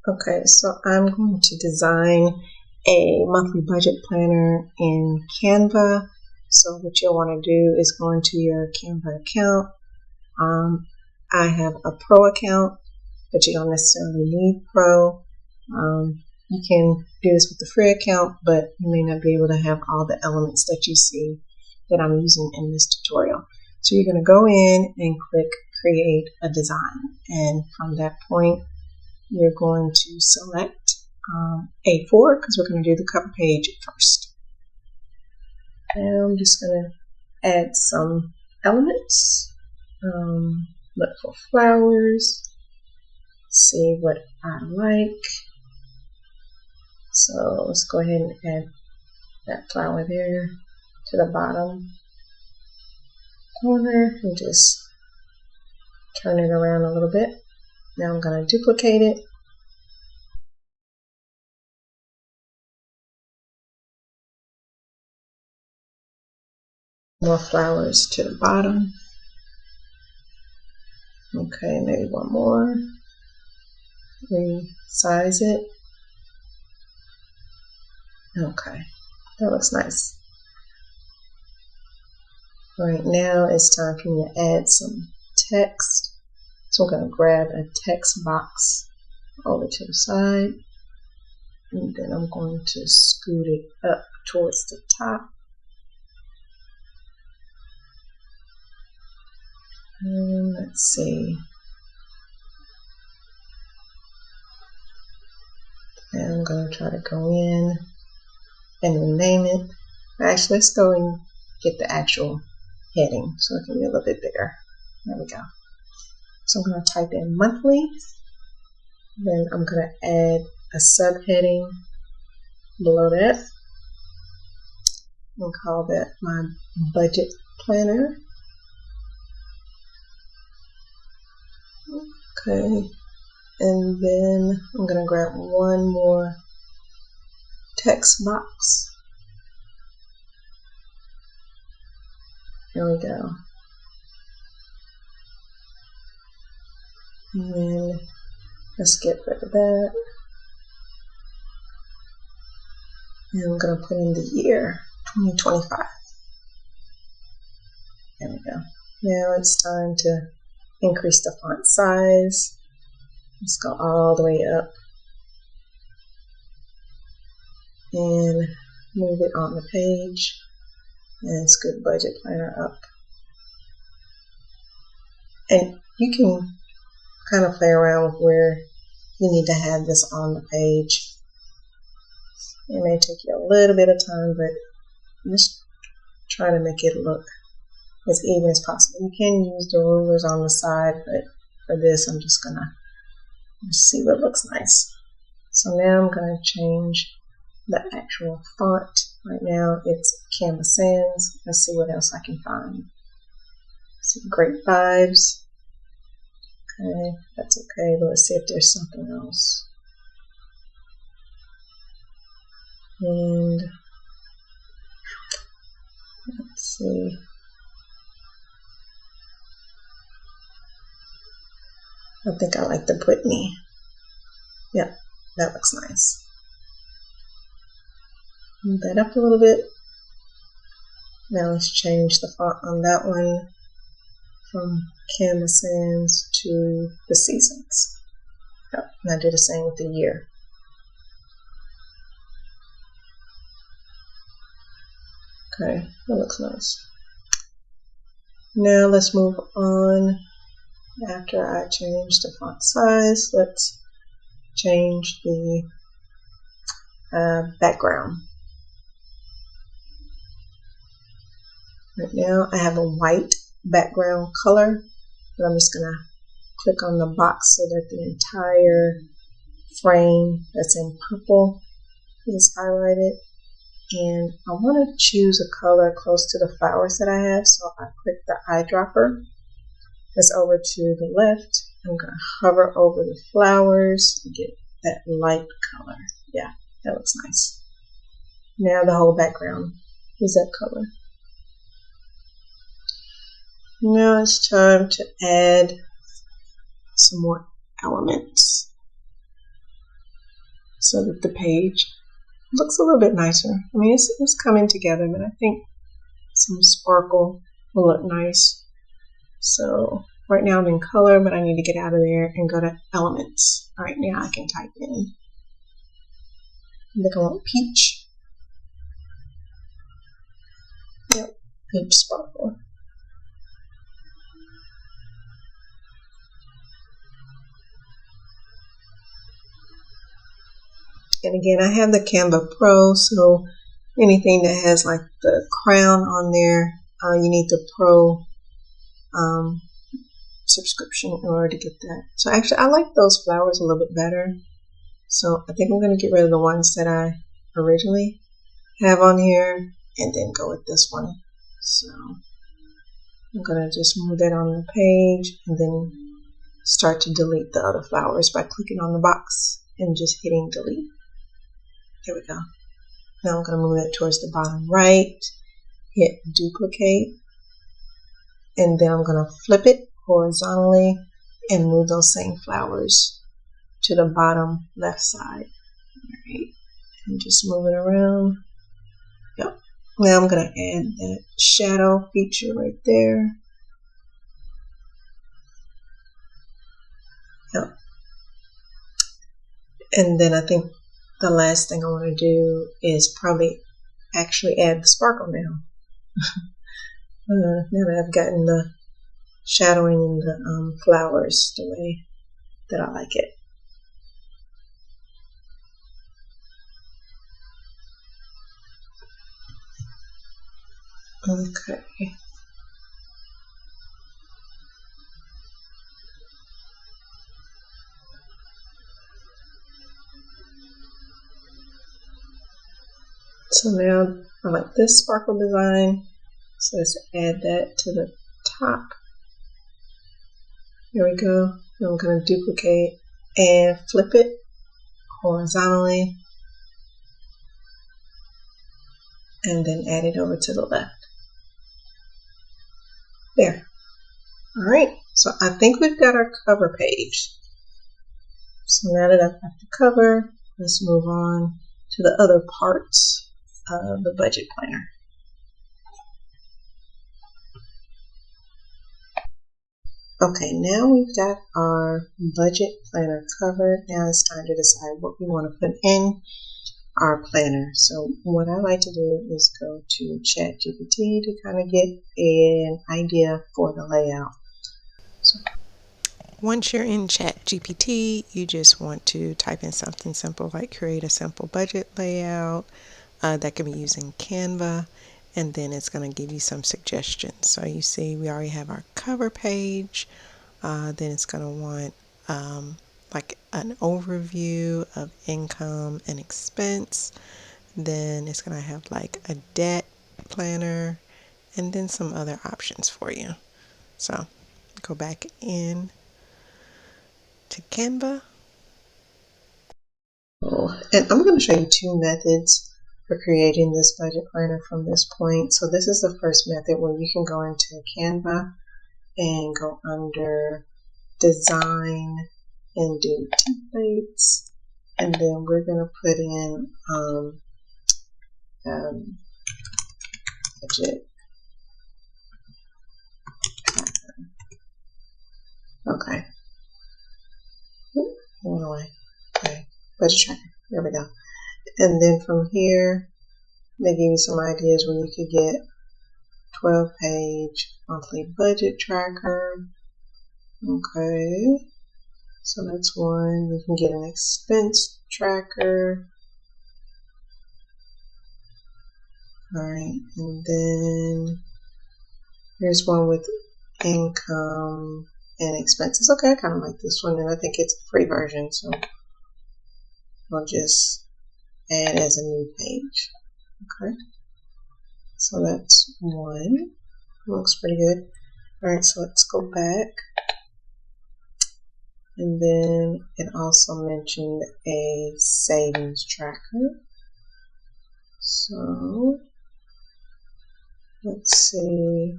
Okay, so I'm going to design a monthly budget planner in Canva. So what you'll want to do is go into your Canva account. I have a Pro account, but you don't necessarily need Pro. You can do this with the free account, but you may not be able to have all the elements that you see that I'm using in this tutorial. So you're going to go in and click Create a Design, and from that point you're going to select A4 because we're going to do the cover page first. And I'm just going to add some elements. Look for flowers, see what I like. So let's go ahead and add that flower there to the bottom corner and just turn it around a little bit. Now I'm going to duplicate it. More flowers to the bottom. Okay, maybe one more. Resize it. Okay, that looks nice. Right now it's time for me to add some text. So I'm going to grab a text box over to the side, and then I'm going to scoot it up towards the top. And let's see. And I'm going to try to go in and rename it. Actually, let's go and get the actual heading so it can be a little bit bigger. There we go. So I'm going to type in monthly. Then I'm going to add a subheading below that. I'll call that my budget planner. Okay. And then I'm going to grab one more text box. There we go. And then let's get rid of that. And I'm going to put in the year 2025. There we go. Now it's time to increase the font size. Let's go all the way up and move it on the page and scoot budget planner up. And you can kind of play around with where you need to have this on the page. It may take you a little bit of time, but just try to make it look as even as possible. You can use the rulers on the side, but for this I'm just gonna see what looks nice. So now I'm going to change the actual font. Right now it's Canva Sans. Let's see what else I can find. Some Great Vibes. Okay, that's okay, but let's see if there's something else. And let's see. I think I like the Britney. Yep, that looks nice. Move that up a little bit. Now let's change the font on that one from Canva Sans to the Seasons. Yep, and I do the same with the year. Okay, that looks nice. Now let's move on. After I change the font size, let's change the background. Right now I have a white background color, but I'm just going to click on the box so that the entire frame that's in purple is highlighted. And I want to choose a color close to the flowers that I have, so I click the eyedropper. That's over to the left. I'm going to hover over the flowers and get that light color. Yeah, that looks nice. Now the whole background is that color. Now it's time to add some more elements. so that the page looks a little bit nicer. I mean, it's coming together, but I think some sparkle will look nice. So right now I'm in color, but I need to get out of there and go to elements. All right, now I can type in. I think I want peach. Yep, peach sparkle. And again, I have the Canva Pro, so anything that has like the crown on there, you need the Pro subscription in order to get that. So actually, I like those flowers a little bit better. So I think I'm going to get rid of the ones that I originally have on here and then go with this one. So I'm going to just move that on the page and then start to delete the other flowers by clicking on the box and just hitting delete. There we go. Now I'm going to move it towards the bottom right, hit duplicate, and then I'm going to flip it horizontally and move those same flowers to the bottom left side. All right, and just move it around. Yep. Now I'm going to add that shadow feature right there. Yep. And then I think the last thing I want to do is probably actually add the sparkle now. Now that I've gotten the shadowing in the flowers the way that I like it. Okay. So now I like this sparkle design. So let's add that to the top. Here we go. Now I'm going to duplicate and flip it horizontally and then add it over to the left. There. All right. So I think we've got our cover page. So now that I've got the cover, let's move on to the other parts of the budget planner. Okay, now we've got our budget planner covered. Now it's time to decide what we want to put in our planner. So what I like to do is go to ChatGPT to kind of get an idea for the layout. So once you're in ChatGPT, you just want to type in something simple like create a simple budget layout that can be using Canva, and then it's going to give you some suggestions. So you see we already have our cover page. Then it's going to want like an overview of income and expense. Then it's going to have like a debt planner and then some other options for you. So go back in to Canva. And I'm going to show you two methods for creating this budget planner from this point. So this is the first method where you can go into Canva and go under design and do templates, and then we're going to put in budget tracker. Okay. It went away. Okay. Budget tracker. There we go. And then from here, they give you some ideas where you could get 12-page monthly budget tracker. Okay, so that's one. You can get an expense tracker. All right, and then here's one with income and expenses. Okay, I kind of like this one, and I think it's a free version, so I'll just add as a new page. Okay, so that's one. Looks pretty good. All right, so let's go back. And then it also mentioned a savings tracker. So let's see.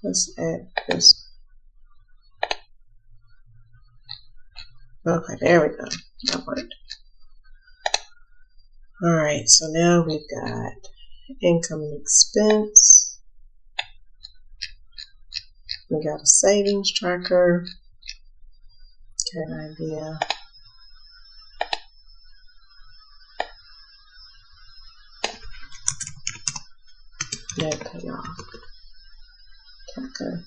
Let's add this. Okay, there we go. That worked. All right, so now we've got income and expense. We got a savings tracker. Get an idea. Net payoff tracker.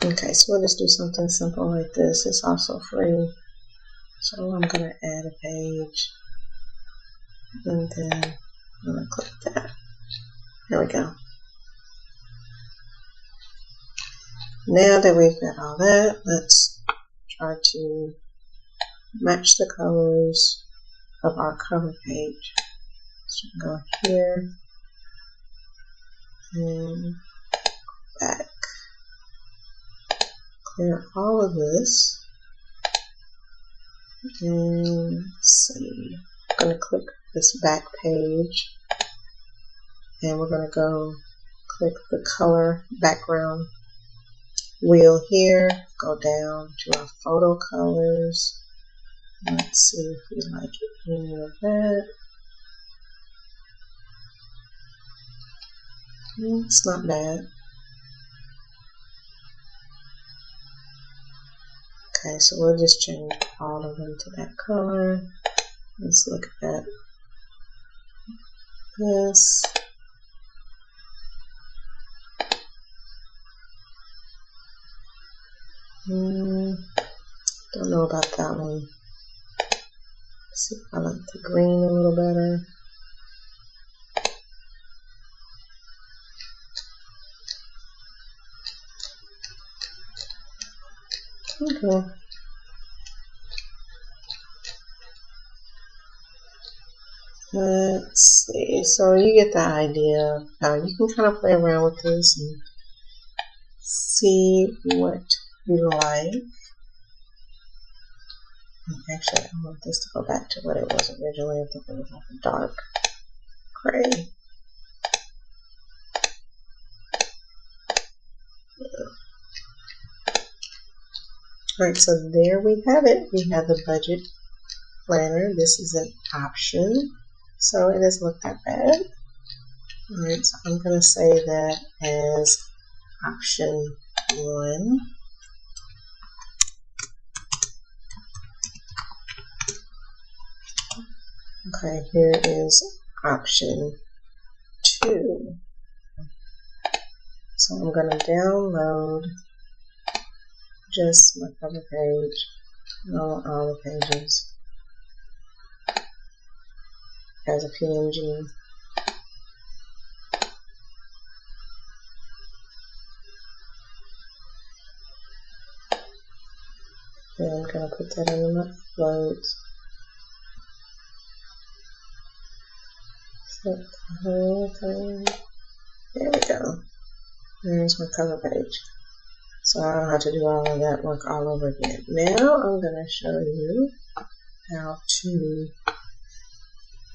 Okay, so we'll just do something simple like this. It's also free. So I'm going to add a page. And then I'm going to click that. There we go. Now that we've got all that, let's try to match the colors of our cover page. So go here and back. Clear all of this. And let's see. I'm going to click this back page. And we're going to go click the color background wheel here. Go down to our photo colors. Let's see if we like any of that. It's not bad. Okay, so we'll just change all of them to that color. Let's look at this. Don't know about that one. Let's see if I like the green a little better. Okay. Let's see. So you get the idea. You can kind of play around with this and see what you like. Actually, I want this to go back to what it was originally. I think it was like a dark gray. Alright, so there we have it. We have the budget planner. This is an option, so it doesn't look that bad. Alright, so I'm going to say that as option 1. Okay, here is option 2. So I'm going to download just my cover page, not all the pages, as a PNG. And I'm going to put that in my uploads. Set the whole thing. There we go. There's my cover page. So I don't have to do all of that work all over again. Now I'm going to show you how to,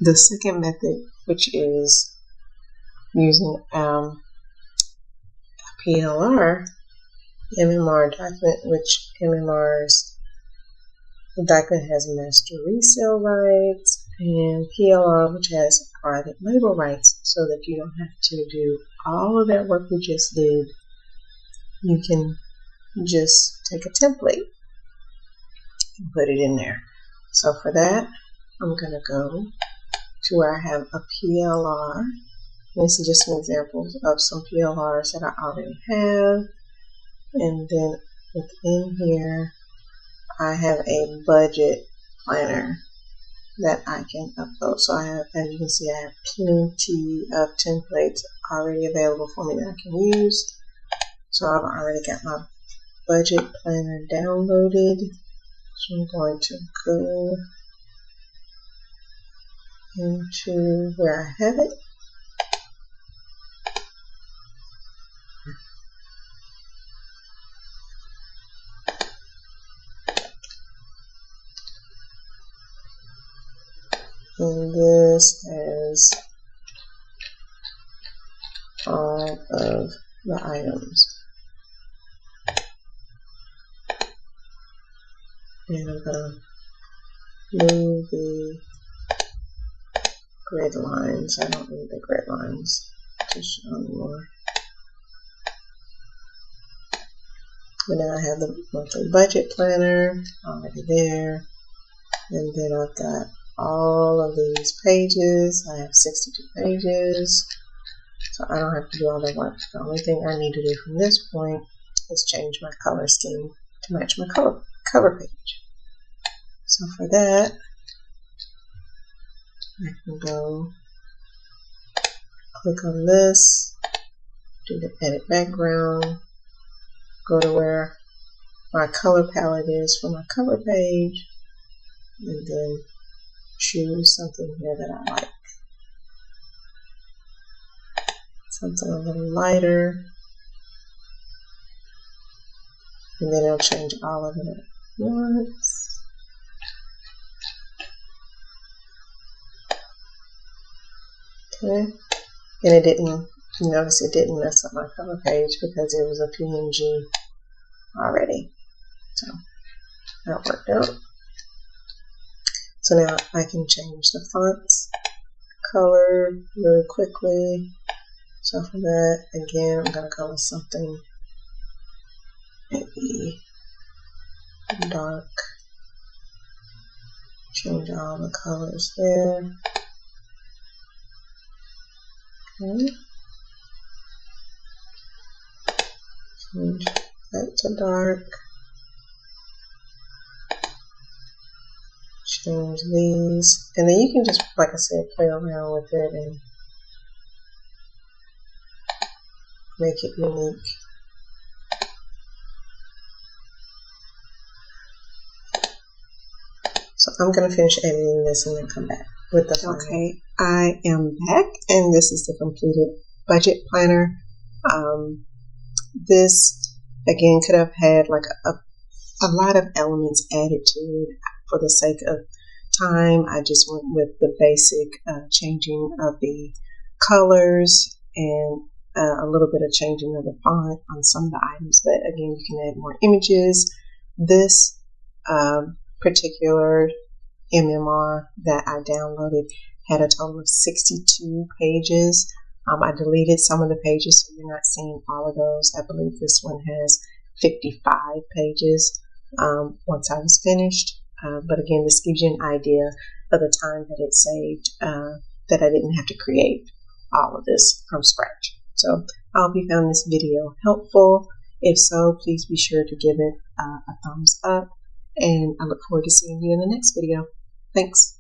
the second method, which is using a PLR MMR document, which the document has master resale rights, and PLR, which has private label rights, so that you don't have to do all of that work we just did. You can just take a template and put it in there. So for that, I'm going to go to where I have a PLR. This is just some examples of some PLRs that I already have. And then within here, I have a budget planner that I can upload. So I have, as you can see, I have plenty of templates already available for me that I can use. So I've already got my budget planner downloaded. So I'm going to go into where I have it. And this has all of the items. And I'm going to move the grid lines. I don't need the grid lines to show anymore. But now I have the monthly budget planner already there. And then I've got all of these pages. I have 62 pages. So I don't have to do all the work. The only thing I need to do from this point is change my color scheme to match my cover page. So for that, I can go click on this, do the edit background, go to where my color palette is for my cover page, and then choose something here that I like. Something a little lighter, and then I'll change all of it at once. Okay, and it didn't, you notice it didn't mess up my cover page because it was a PNG already. So that worked out. So now I can change the font's color really quickly. So for that, again, I'm going to go with something maybe dark. Change all the colors there. Okay. Change that to dark. Change these. And then you can just, like I said, play around with it and make it unique. So I'm going to finish editing this and then come back with the final. Okay, I am back, and this is the completed budget planner. This, again, could have had like a lot of elements added to it. For the sake of time, I just went with the basic changing of the colors and a little bit of changing of the font on some of the items. But again, you can add more images. This particular MMR that I downloaded had a total of 62 pages. I deleted some of the pages, so you're not seeing all of those. I believe this one has 55 pages once I was finished. But again, this gives you an idea of the time that it saved, that I didn't have to create all of this from scratch. So I hope you found this video helpful. If so, please be sure to give it a thumbs up, and I look forward to seeing you in the next video. Thanks.